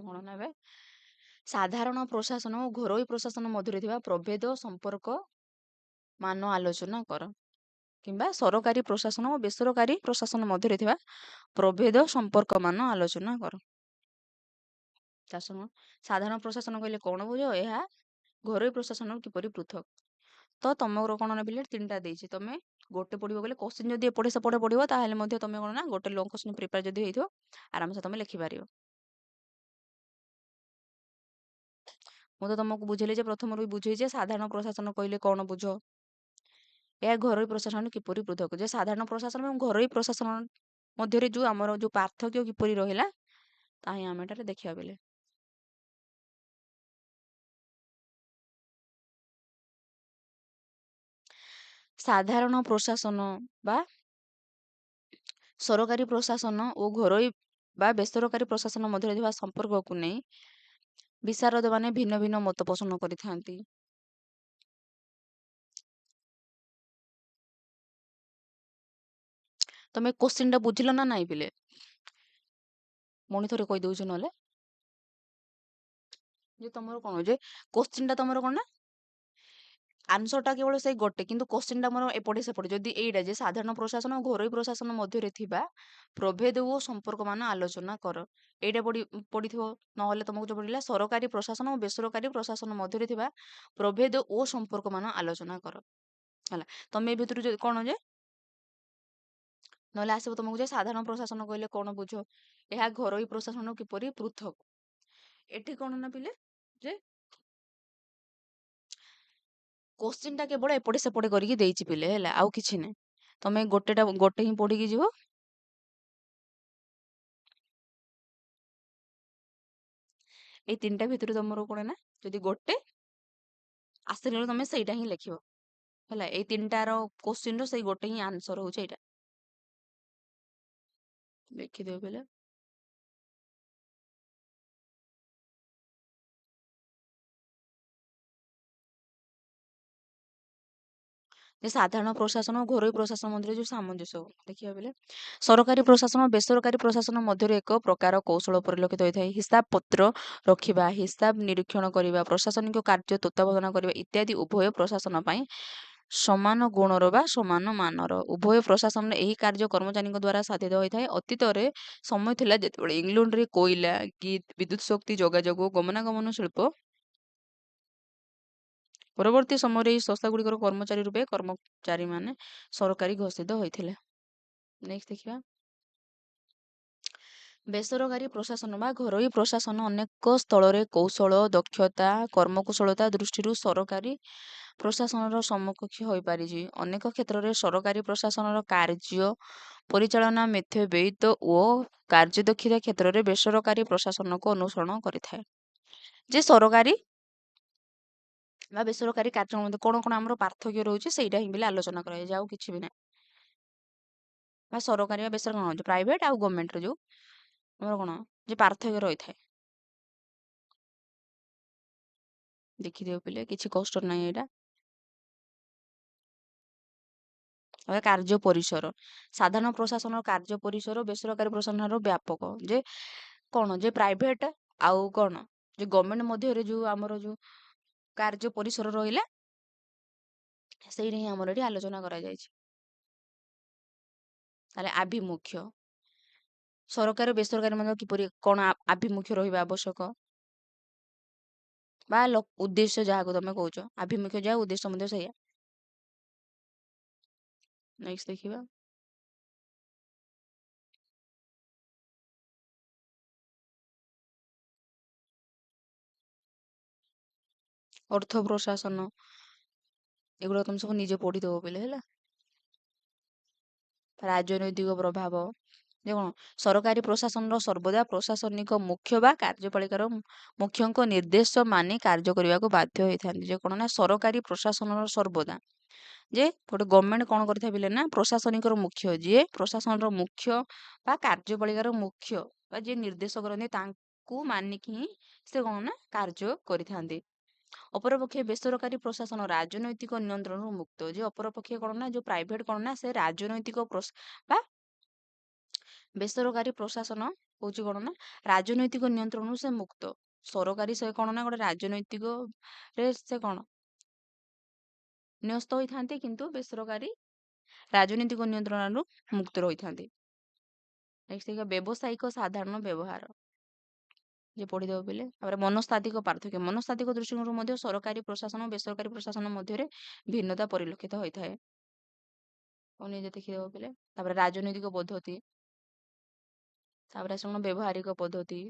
କ'ଣ ନେବେ ସାଧାରଣ ପ୍ରଶାସନ ଓ ଘରୋଇ ପ୍ରଶାସନ ମଧ୍ୟରେ ଥିବା ପ୍ରଭେଦ ସମ୍ପର୍କ ମାନ ଆଲୋଚନା କର। କିମ୍ବା ସରକାରୀ ପ୍ରଶାସନ ଓ ବେସରକାରୀ ପ୍ରଶାସନ ମଧ୍ୟରେ ଥିବା ପ୍ରଭେଦ ସମ୍ପର୍କ ମାନ ଆଲୋଚନା କର। ସାଧାରଣ ପ୍ରଶାସନ କହିଲେ କ'ଣ ବୁଝ? ଏହା ଘରୋଇ ପ୍ରଶାସନ କିପରି ପୃଥକ। ତ ତମର କ'ଣ ନେବିଲେ ତିନିଟା ଦେଇଛି। ତମେ ଗୋଟେ ପଢ଼ିବ ବୋଲେ କୋଶ୍ଚିନ୍ ଯଦି ଏପଟେ ସେପଟେ ପଢ଼ିବ ତାହେଲେ ମଧ୍ୟ ତମେ କ'ଣ ନା ଗୋଟେ ଲଙ୍ଗ କୋଶ୍ଚିନ୍ ପ୍ରିପେୟାର ଯଦି ହେଇଥିବ ଆରାମସେ ତମେ ଲେଖିପାରିବ। ମୁଁ ତ ତମକୁ ବୁଝେଇଲି ଯେ ପ୍ରଥମରୁ ବି ବୁଝେଇଛି ସାଧାରଣ ପ୍ରଶାସନ କହିଲେ କ'ଣ ବୁଝ। ଏହା ଘରୋଇ ପ୍ରଶାସନ କିପରି ପୃଥକ। ଯେ ସାଧାରଣ ପ୍ରଶାସନ ଏବଂ ଘରୋଇ ପ୍ରଶାସନ ମଧ୍ୟରେ ଯେଉଁ ଆମର ଯେଉଁ ପାର୍ଥକ୍ୟ କିପରି ରହିଲା ତାହା ହିଁ ଆମେ ଏଠାରେ ଦେଖିବା ବେଲେ ସାଧାରଣ ପ୍ରଶାସନ ବା ସରକାରୀ ପ୍ରଶାସନ ଓ ଘରୋଇ ବା ବେସରକାରୀ ପ୍ରଶାସନ ମଧ୍ୟରେ ଥିବା ସମ୍ପର୍କକୁ ନେଇ ବିଶାରଦ ମାନେ ଭିନ୍ନ ଭିନ୍ନ ମତ ପୋଷଣ କରିଥାନ୍ତି। ତମେ କୋଶ୍ଚିନ୍ଟା ବୁଝିଲ ନା ନାଇଁ ପିଲେ? ପୁଣି ଥରେ କହିଦେଉଛି ନହେଲେ ଯେ ତମର କ'ଣ ଯେ କୋଶ୍ଚିନ୍ଟା ତମର କ'ଣ ନା ଆନ୍ସରଟା କେବଳ ସେଇ ଗୋଟେ, କିନ୍ତୁ କୋଶ୍ଚିନ୍ଟା ମୋର ଏପଟେ ସେପଟେ। ଯଦି ଏଇଟା ଯେ ସାଧାରଣ ପ୍ରଶାସନ ଓ ଘରୋଇ ପ୍ରଶାସନ ମଧ୍ୟରେ ଥିବା ପ୍ରଭେଦ ଓ ସମ୍ପର୍କ ମାନ ଆଲୋଚନା କର, ଏଇଟା ପଡ଼ିଥିବ। ନହେଲେ ତମକୁ ଯେଉଁ ପଡ଼ିଲା ସରକାରୀ ପ୍ରଶାସନ ଓ ବେସରକାରୀ ପ୍ରଶାସନ ମଧ୍ୟରେ ଥିବା ପ୍ରଭେଦ ଓ ସମ୍ପର୍କ ମାନ ଆଲୋଚନା କର ହେଲା। ତମେ ଏ ଭିତରୁ କ'ଣ ଯେ ନହେଲେ ଆସିବ ତମକୁ ଯେ ସାଧାରଣ ପ୍ରଶାସନ କହିଲେ କ'ଣ ବୁଝ, ଏହା ଘରୋଇ ପ୍ରଶାସନ କିପରି ପୃଥକ। ଏଠି କ'ଣ ନା ପିଲେ ଯେ କୋଶ୍ଚିନ୍ଟା କେବଳ ଏପଟେ ସେପଟେ କରିକି ଦେଇଛି ପିଲେ ହେଲା, ଆଉ କିଛି ନାହିଁ। ତମେ ଗୋଟେ ହିଁ ପଢ଼ିକି ଯିବ। ଏଇ ତିନିଟା ଭିତରୁ ତମର କ'ଣ ନା ଯଦି ଗୋଟେ ଆସିଲେ ତମେ ସେଇଟା ହିଁ ଲେଖିବ ହେଲା। ଏଇ ତିନିଟାର କୋଶ୍ଚିନ୍ର ସେଇ ଗୋଟେ ହିଁ ଆନ୍ସର ହେଉଛି ଏଇଟା। ଲେଖିଦେବ ପିଲେ। ଯେ ସାଧାରଣ ପ୍ରଶାସନ ଓ ଘରୋଇ ପ୍ରଶାସନ ମଧ୍ୟରେ ଯେଉଁ ସାମଞ୍ଜସ୍ୟ ଦେଖିବା ବେଲେ ସରକାରୀ ପ୍ରଶାସନ ଓ ବେସରକାରୀ ପ୍ରଶାସନ ମଧ୍ୟରେ ଏକ ପ୍ରକାର କୌଶଳ ପରିଲକ୍ଷିତ ହୋଇଥାଏ। ହିସାବ ପତ୍ର ରଖିବା, ହିସାବ ନିରୀକ୍ଷଣ କରିବା, ପ୍ରଶାସନିକ କାର୍ଯ୍ୟ ତତ୍ତ୍ୱାବଧାନ କରିବା ଇତ୍ୟାଦି ଉଭୟ ପ୍ରଶାସନ ପାଇଁ ସମାନ ଗୁଣର ବା ସମାନ ମାନର। ଉଭୟ ପ୍ରଶାସନରେ ଏହି କାର୍ଯ୍ୟ କର୍ମଚାରୀଙ୍କ ଦ୍ୱାରା ସାଧିତ ହୋଇଥାଏ। ଅତୀତରେ ସମୟ ଥିଲା ଯେତେବେଳେ ଇଂଲଣ୍ଡରେ କୋଇଲା, ବିଦ୍ୟୁତ ଶକ୍ତି, ଯୋଗାଯୋଗ ଓ ଗମନାଗମନ ଶିଳ୍ପ ପରବର୍ତ୍ତୀ ସମୟରେ ଏହି ସଂସ୍ଥାଗୁଡ଼ିକର କର୍ମଚାରୀ ରୂପେ କର୍ମଚାରୀମାନେ ସରକାରୀ ଘୋଷିତ ହୋଇଥିଲେ। ନେକ୍ସଟ ଦେଖିବା ବେସରକାରୀ ପ୍ରଶାସନ ବା ଘରୋଇ ପ୍ରଶାସନ ଅନେକ ସ୍ଥଳରେ କୌଶଳ, ଦକ୍ଷତା, କର୍ମକୁଶଳତା ଦୃଷ୍ଟିରୁ ସରକାରୀ ପ୍ରଶାସନର ସମକକ୍ଷ ହୋଇପାରିଛି। ଅନେକ କ୍ଷେତ୍ରରେ ସରକାରୀ ପ୍ରଶାସନର କାର୍ଯ୍ୟ ପରିଚାଳନା ମେଥେ ବ୍ୟୟିତ ଓ କାର୍ଯ୍ୟଦକ୍ଷତା କ୍ଷେତ୍ରରେ ବେସରକାରୀ ପ୍ରଶାସନକୁ ଅନୁସରଣ କରିଥାଏ। ଯେ ସରକାରୀ ବା ବେସରକାରୀ କାର୍ଯ୍ୟ ମଧ୍ୟରେ କ'ଣ କ'ଣ ଆମର ପାର୍ଥକ୍ୟ ରହୁଛି ସେଇଟା ହିଁ ବୋଲି ଆଲୋଚନା କରାଯାଇଛି, ଆଉ କିଛି ବି ନାହିଁ। ବା ସରକାରୀ ବା ବେସରକାରୀ ପ୍ରାଇଭେଟ ଆଉ ଗଭର୍ଣ୍ଣମେଣ୍ଟର ଯୋଉ ଆମର କ'ଣ ଯେ ପାର୍ଥକ୍ୟ ରହିଥାଏ ଦେଖିଦିଅ ପିଲେ, କିଛି କଷ୍ଟ ନାହିଁ ଏଇଟା। ଏବେ କାର୍ଯ୍ୟ ପରିସର, ସାଧାରଣ ପ୍ରଶାସନର କାର୍ଯ୍ୟ ପରିସର ବେସରକାରୀ ପ୍ରଶାସନର ବ୍ୟାପକ। ଯେ କ'ଣ ଯେ ପ୍ରାଇଭେଟ ଆଉ କ'ଣ ଯେ ଗଭର୍ଣ୍ଣମେଣ୍ଟ ମଧ୍ୟରେ ଯୋଉ ଆମର ଯୋଉ କାର୍ଯ୍ୟ ପରିସର ରହିଲା ସେଇଟା ହିଁ ଆମର ଏଠି ଆଲୋଚନା କରାଯାଇଛି। ତାହେଲେ ଆଭିମୁଖ୍ୟ, ସରକାରୀ ବେସରକାରୀ ମଧ୍ୟ କିପରି କ'ଣ ଆଭିମୁଖ୍ୟ ରହିବା ଆବଶ୍ୟକ ବା ଉଦ୍ଦେଶ୍ୟ ଯାହାକୁ ତମେ କହୁଛ, ଆଭିମୁଖ୍ୟ ଯାହା ଉଦ୍ଦେଶ୍ୟ ମଧ୍ୟ ସେଇଆ। ନେକ୍ସଟ ଦେଖିବା ଅର୍ଥ ପ୍ରଶାସନ, ଏଗୁଡା ତମେ ସବୁ ନିଜେ ପଢିଦବ ବୋଲେ ହେଲା। ରାଜନୈତିକ ପ୍ରଭାବ, ଯେ କ'ଣ ସରକାରୀ ପ୍ରଶାସନର ସର୍ବଦା ପ୍ରଶାସନିକ ମୁଖ୍ୟ ବା କାର୍ଯ୍ୟପାଳିକାର ମୁଖ୍ୟଙ୍କ ନିର୍ଦ୍ଦେଶ ମାନି କାର୍ଯ୍ୟ କରିବାକୁ ବାଧ୍ୟ ହୋଇଥାନ୍ତି। ଯେ କ'ଣ ନା ସରକାରୀ ପ୍ରଶାସନର ସର୍ବଦା ଯେ ଗୋଟେ ଗଭର୍ଣ୍ଣମେଣ୍ଟ କ'ଣ କରିଥାଏ ବୋଲେ ନା ପ୍ରଶାସନିକର ମୁଖ୍ୟ, ଯିଏ ପ୍ରଶାସନର ମୁଖ୍ୟ ବା କାର୍ଯ୍ୟପାଳିକାର ମୁଖ୍ୟ ବା ଯିଏ ନିର୍ଦ୍ଦେଶ କରନ୍ତି ତାଙ୍କୁ ମାନିକି ହିଁ ସେ କ'ଣ ନା କାର୍ଯ୍ୟ କରିଥାନ୍ତି। ଅପରପକ୍ଷେ ବେସରକାରୀ ପ୍ରଶାସନ ରାଜନୈତିକ ନିୟନ୍ତ୍ରଣରୁ ମୁକ୍ତ। ଯେ ଅପରପକ୍ଷେ କ'ଣ ନା ଯୋଉ ପ୍ରାଇଭେଟ କ'ଣ ନା ସେ ରାଜନୈତିକ ବା ବେସରକାରୀ ପ୍ରଶାସନ ହଉଛି କ'ଣ ନା ରାଜନୈତିକ ନିୟନ୍ତ୍ରଣରୁ ସେ ମୁକ୍ତ। ସରକାରୀ ସେ କ'ଣ ନା ଗୋଟେ ରାଜନୈତିକରେ ସେ କ'ଣ ନ୍ୟସ୍ତ ହୋଇଥାନ୍ତି, କିନ୍ତୁ ବେସରକାରୀ ରାଜନୈତିକ ନିୟନ୍ତ୍ରଣରୁ ମୁକ୍ତ ରହିଥାନ୍ତି। ନେକ୍ସଟ ବ୍ୟବସାୟିକ ସାଧାରଣ ବ୍ୟବହାର, ଯେ ପଢିଦେବ ବୋଲେ। ତାପରେ ମନସ୍ତାତ୍ତ୍ୱିକ ପାର୍ଥକ୍ୟ, ମନସ୍ତାତ୍ତ୍ୱିକ ଦୃଷ୍ଟିକୋଣରୁ ମଧ୍ୟ ସରକାରୀ ପ୍ରଶାସନ ଓ ବେସରକାରୀ ପ୍ରଶାସନ ମଧ୍ୟରେ ଭିନ୍ନତା ପରିଲକ୍ଷିତ ହୋଇଥାଏ। ଆଉ ନିଜେ ଦେଖିଦେବ ବୋଲେ। ତାପରେ ରାଜନୈତିକ ପଦ୍ଧତି, ତାପରେ ଆସିବ ବ୍ୟବହାରିକ ପଦ୍ଧତି,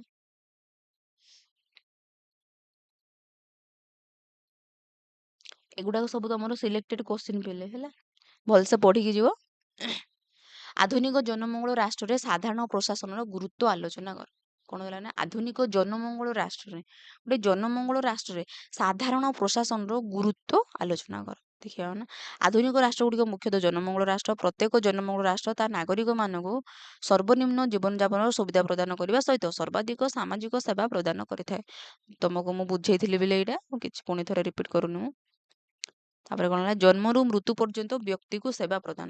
ଏଗୁଡାକ ସବୁ ତମର ସିଲେକ୍ଟେଡ କ୍ୱେଶ୍ଚିନ୍ ପିଲେ ହେଲା, ଭଲସେ ପଢିକି ଯିବ। ଆଧୁନିକ ଜନମଙ୍ଗଳ ରାଷ୍ଟ୍ରରେ ସାଧାରଣ ପ୍ରଶାସନର ଗୁରୁତ୍ୱ ଆଲୋଚନା କର। କ'ଣ ହେଲା ନା ଆଧୁନିକ ଜନମଙ୍ଗଳ ରାଷ୍ଟ୍ରରେ, ଗୋଟେ ଜନମଙ୍ଗଳ ରାଷ୍ଟ୍ରରେ ସାଧାରଣ ପ୍ରଶାସନର ଗୁରୁତ୍ୱ ଆଲୋଚନା କର। ଦେଖିବା ନା ଆଧୁନିକ ରାଷ୍ଟ୍ର ଗୁଡ଼ିକ ମୁଖ୍ୟତଃ ଜନମଙ୍ଗଳ ରାଷ୍ଟ୍ର। ପ୍ରତ୍ୟେକ ଜନମଙ୍ଗଳ ରାଷ୍ଟ୍ର ତା ନାଗରିକ ମାନଙ୍କୁ ସର୍ବନିମ୍ନ ଜୀବନଯାପନର ସୁବିଧା ପ୍ରଦାନ କରିବା ସହିତ ସର୍ବାଧିକ ସାମାଜିକ ସେବା ପ୍ରଦାନ କରିଥାଏ। ତମକୁ ମୁଁ ବୁଝେଇଥିଲି ବିଲେ ଏଇଟା, ମୁଁ କିଛି ପୁଣି ଥରେ ରିପିଟ୍ କରୁନି ମୁଁ। ତାପରେ କ'ଣ ହେଲା ଜନ୍ମରୁ ମୃତ୍ୟୁ ପର୍ଯ୍ୟନ୍ତ ବ୍ୟକ୍ତିକୁ ସେବା ପ୍ରଦାନ।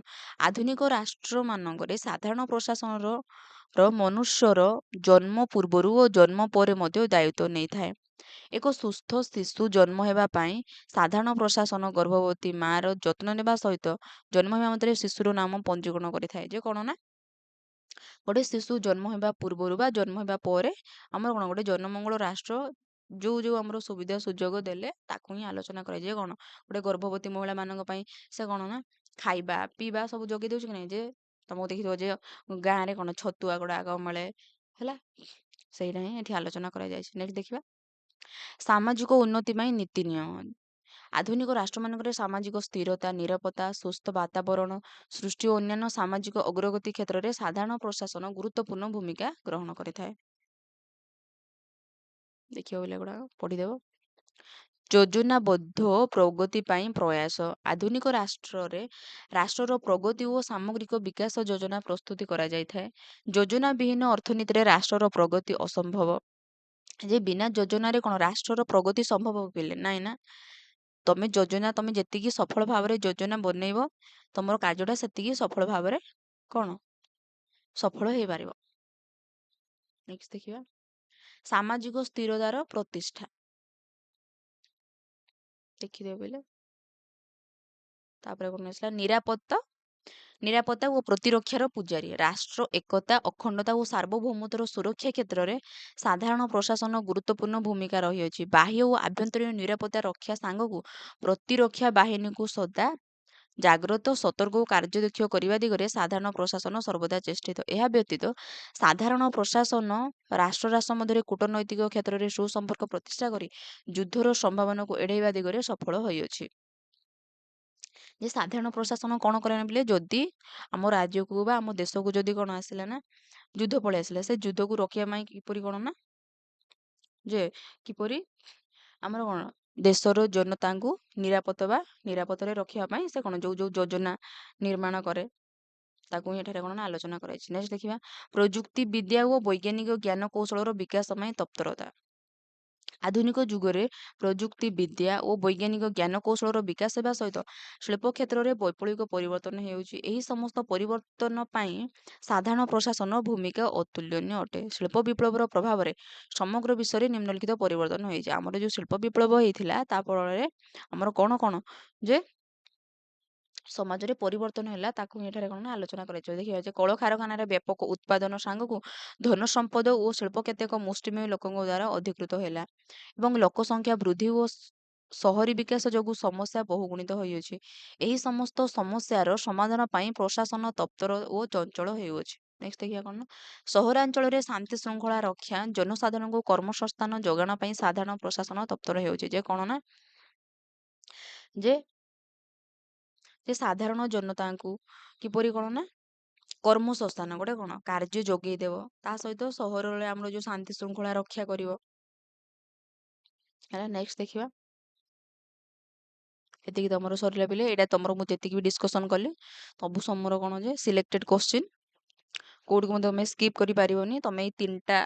ଆଧୁନିକ ରାଷ୍ଟ୍ର ମାନଙ୍କରେ ସାଧାରଣ ପ୍ରଶାସନର ମନୁଷ୍ୟର ଜନ୍ମ ପୂର୍ବରୁ ଓ ଜନ୍ମ ପରେ ମଧ୍ୟ ଦାୟିତ୍ୱ ନେଇଥାଏ। ଏକ ସୁସ୍ଥ ଶିଶୁ ଜନ୍ମ ହେବା ପାଇଁ ସାଧାରଣ ପ୍ରଶାସନ ଗର୍ଭବତୀ ମାର ଯତ୍ନ ନେବା ସହିତ ଜନ୍ମ ହେବା ମଧ୍ୟରେ ଶିଶୁର ନାମ ପଞ୍ଜୀକରଣ କରିଥାଏ। ଯେ କ'ଣ ନା ଗୋଟେ ଶିଶୁ ଜନ୍ମ ହେବା ପୂର୍ବରୁ ବା ଜନ୍ମ ହେବା ପରେ ଆମର କ'ଣ ଗୋଟେ ଜନମଙ୍ଗଳ ରାଷ୍ଟ୍ର ଯୋଉ ଯୋଉ ଆମର ସୁବିଧା ସୁଯୋଗ ଦେଲେ ତାକୁ ହିଁ ଆଲୋଚନା କରାଯାଏ। କ'ଣ ଗୋଟେ ଗର୍ଭବତୀ ମହିଳା ମାନଙ୍କ ପାଇଁ ସେ କ'ଣ ନା ଖାଇବା ପିଇବା ସବୁ ଯୋଗେଇ ଦଉଛି କି ନାହିଁ। ଯେ ତମକୁ ଦେଖିଥିବ ଯେ ଗାଁରେ କ'ଣ ଛତୁଆ ଗୁଡାକ ମିଳେ ହେଲା, ସେଇଟା ହିଁ ଏଠି ଆଲୋଚନା କରାଯାଇଛି। ନେକ୍ସଟ ଦେଖିବା ସାମାଜିକ ଉନ୍ନତି ପାଇଁ ନୀତି ନିୟମ। ଆଧୁନିକ ରାଷ୍ଟ୍ରମାନଙ୍କରେ ସାମାଜିକ ସ୍ଥିରତା, ନିରାପତ୍ତା, ସୁସ୍ଥ ବାତାବରଣ ସୃଷ୍ଟି ଓ ଅନ୍ୟାନ୍ୟ ସାମାଜିକ ଅଗ୍ରଗତି କ୍ଷେତ୍ରରେ ସାଧାରଣ ପ୍ରଶାସନ ଗୁରୁତ୍ୱପୂର୍ଣ୍ଣ ଭୂମିକା ଗ୍ରହଣ କରିଥାଏ। ଦେଖିବ ବୋଲେ ଏଗୁଡାକ ପଢିଦେବ। ଯୋଜନାବଦ୍ଧ ପ୍ରଗତି ପାଇଁ ପ୍ରୟାସ, ଆଧୁନିକ ରାଷ୍ଟ୍ରରେ ରାଷ୍ଟ୍ରର ପ୍ରଗତି ଓ ସାମଗ୍ରିକ ବିକାଶ ଯୋଜନା ପ୍ରସ୍ତୁତି କରାଯାଇଥାଏ। ଯୋଜନା ବିହୀନ ଅର୍ଥନୀତିରେ ରାଷ୍ଟ୍ରର ପ୍ରଗତି ଅସମ୍ଭବ। ଯେ ବିନା ଯୋଜନାରେ କ'ଣ ରାଷ୍ଟ୍ରର ପ୍ରଗତି ସମ୍ଭବ ପିଲେ ନାଇଁ ନା। ତମେ ଯୋଜନା ତମେ ଯେତିକି ସଫଳ ଭାବରେ ଯୋଜନା ବନେଇବ ତମର କାର୍ଯ୍ୟଟା ସେତିକି ସଫଳ ଭାବରେ କ'ଣ ସଫଳ ହେଇପାରିବ। ନେକ୍ସଟ ଦେଖିବା ସାମାଜିକ ସ୍ଥିରତାର ପ୍ରତିଷ୍ଠା, ଦେଖିଦେବ ବୋଇଲେ। ତାପରେ କ'ଣ ଆସିଲା ନିରାପତ୍ତା ଓ ପ୍ରତିରକ୍ଷାର ପୂଜାରୀ, ରାଷ୍ଟ୍ର ଏକତା ଅଖଣ୍ଡତା ଓ ସାର୍ବଭୌମତ୍ୱର ସୁରକ୍ଷା କ୍ଷେତ୍ରରେ ସାଧାରଣ ପ୍ରଶାସନ ଗୁରୁତ୍ୱପୂର୍ଣ୍ଣ ଭୂମିକା ରହିଅଛି। ବାହ୍ୟ ଓ ଆଭ୍ୟନ୍ତରୀଣ ନିରାପତ୍ତା ରକ୍ଷା ସାଙ୍ଗକୁ ପ୍ରତିରକ୍ଷା ବାହିନୀକୁ ସଦା ଜାଗ୍ରତ ସତର୍କ ଓ କାର୍ଯ୍ୟଦକ୍ଷ କରିବା ଦିଗରେ ସାଧାରଣ ପ୍ରଶାସନ ସର୍ବଦା ଚେଷ୍ଟିତ। ଏହା ବ୍ୟତୀତ ସାଧାରଣ ପ୍ରଶାସନ ରାଷ୍ଟ୍ର ମଧ୍ୟରେ କୂଟନୈତିକ କ୍ଷେତ୍ରରେ ସୁସମ୍ପର୍କ ପ୍ରତିଷ୍ଠା କରି ଯୁଦ୍ଧର ସମ୍ଭାବନାକୁ ଏଡ଼େଇବା ଦିଗରେ ସଫଳ ହୋଇଅଛି। ଯେ ସାଧାରଣ ପ୍ରଶାସନ କ'ଣ କରେ ନା ପିଲେ, ଯଦି ଆମ ରାଜ୍ୟକୁ ବା ଆମ ଦେଶକୁ ଯଦି କ'ଣ ଆସିଲା ନା ଯୁଦ୍ଧ ପଳେଇ ଆସିଲା, ସେ ଯୁଦ୍ଧକୁ ରୋକିବା ପାଇଁ କିପରି କ'ଣ ନା ଯେ କିପରି ଆମର କ'ଣ ଦେଶର ଜନତାଙ୍କୁ ନିରାପତ୍ତାରେ ରଖିବା ପାଇଁ ସେ କ'ଣ ଯୋଉ ଯୋଜନା ନିର୍ମାଣ କରେ, ତାକୁ ହିଁ ଏଠାରେ କ'ଣ ନା ଆଲୋଚନା କରାଯାଇଛି। ନେକ୍ସଟ ଦେଖିବା, ପ୍ରଯୁକ୍ତି ବିଦ୍ୟା ଓ ବୈଜ୍ଞାନିକ ଜ୍ଞାନ କୌଶଳର ବିକାଶ ପାଇଁ ତତ୍ପରତା। ଆଧୁନିକ ଯୁଗରେ ପ୍ରଯୁକ୍ତି ବିଦ୍ୟା ଓ ବୈଜ୍ଞାନିକ ଜ୍ଞାନ କୌଶଳର ବିକାଶ ହେବା ସହିତ ଶିଳ୍ପ କ୍ଷେତ୍ରରେ ବୈପ୍ଳବିକ ପରିବର୍ତ୍ତନ ହେଉଛି। ଏହି ସମସ୍ତ ପରିବର୍ତ୍ତନ ପାଇଁ ସାଧାରଣ ପ୍ରଶାସନ ଭୂମିକା ଅତୁଳନୀୟ ଅଟେ। ଶିଳ୍ପ ବିପ୍ଳବର ପ୍ରଭାବରେ ସମଗ୍ର ବିଶ୍ୱରେ ନିମ୍ନଲିଖିତ ପରିବର୍ତ୍ତନ ହୋଇଛି। ଆମର ଯେଉଁ ଶିଳ୍ପ ବିପ୍ଳବ ହେଇଥିଲା ତା ଫଳରେ ଆମର କ'ଣ କ'ଣ ଯେ ସମାଜରେ ପରିବର୍ତ୍ତନ ହେଲା, ତାକୁ ହିଁ ଏଠାରେ କ'ଣ ନା ଆଲୋଚନା କରାଯିବ। ଦେଖିବା ଯେ କଳକାରଖାନାର ବ୍ୟାପକ ଉତ୍ପାଦନ ସାଙ୍ଗକୁ ଧନ ସମ୍ପଦ ଓ ଶିଳ୍ପ କେତେକ ମୁଷ୍ଟିମେୟ ଲୋକଙ୍କ ଦ୍ୱାରା ଅଧିକୃତ ହେଲା ଏବଂ ଲୋକ ସଂଖ୍ୟା ବୃଦ୍ଧି ଓ ସହରୀ ବିକାଶ ଯୋଗୁଁ ସମସ୍ୟା ବହୁଗୁଣିତ ହୋଇଅଛି। ଏହି ସମସ୍ତ ସମସ୍ୟାର ସମାଧାନ ପାଇଁ ପ୍ରଶାସନ ତତ୍ପର ଓ ଚଞ୍ଚଳ ହେଉଅଛି। ନେକ୍ସଟ ଦେଖିବା କ'ଣ ନା ସହରାଞ୍ଚଳରେ ଶାନ୍ତି ଶୃଙ୍ଖଳା ରକ୍ଷା, ଜନସାଧାରଣଙ୍କୁ କର୍ମସଂସ୍ଥାନ ଯୋଗାଣ ପାଇଁ ସାଧାରଣ ପ୍ରଶାସନ ତତ୍ପର ହେଉଛି। ଯେ କ'ଣ ନା ଯେ ସାଧାରଣ ଜନତାଙ୍କୁ କିପରି କ'ଣ ନା କର୍ମସଂସ୍ଥାନ ଗୋଟେ କ'ଣ କାର୍ଯ୍ୟ ଯୋଗେଇ ଦେବ, ତା ସହିତ ସହରରେ ଆମର ଯୋଉ ଶାନ୍ତି ଶୃଙ୍ଖଳା ରକ୍ଷା କରିବ ହେଲା। ନେକ୍ସଟ ଦେଖିବା, ଏତିକି ତମର ସରିଲା ପିଲେ। ଏଇଟା ତମର ମୁଁ ଯେତିକି ବି ଡିସ୍କସନ୍ କଲି ସବୁ ସମର କ'ଣ ଯେ ସିଲେକ୍ଟେଡ୍ କୋଶ୍ଚିନ୍, କୋଉଠିକୁ ମୁଁ ତମେ ସ୍କିପ୍ କରିପାରିବନି। ତମେ ଏଇ ତିନିଟା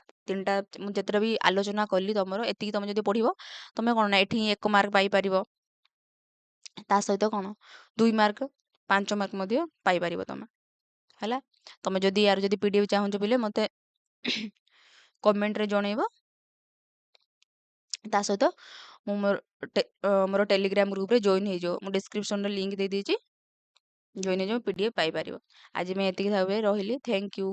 ମୁଁ ଯେତେଟା ବି ଆଲୋଚନା କଲି ତମର ଏତିକି ତମେ ଯଦି ପଢ଼ିବ ତମେ କ'ଣ ନା ଏଠି 1 ମାର୍କ ପାଇପାରିବ, ତା ସହିତ କ'ଣ 2 ମାର୍କ 5 ମାର୍କ ମଧ୍ୟ ପାଇପାରିବ ତମେ ହେଲା। ତମେ ଯଦି ୟାର ଯଦି PDF ଚାହୁଁଛ ପିଲେ ମୋତେ କମେଣ୍ଟରେ ଜଣେଇବ। ତା ସହିତ ମୁଁ ମୋର ଟେଲିଗ୍ରାମ ଗ୍ରୁପରେ ଜଏନ୍ ହେଇଯିବ, ମୁଁ ଡିସ୍କ୍ରିପ୍ସନରେ ଲିଙ୍କ୍ ଦେଇଦେଇଛି, ଜଏନ୍ ହେଇଯିବ, PDF ପାଇପାରିବ। ଆଜି ମୁଁ ଏତିକି ଭାବେ ରହିଲି। Thank you.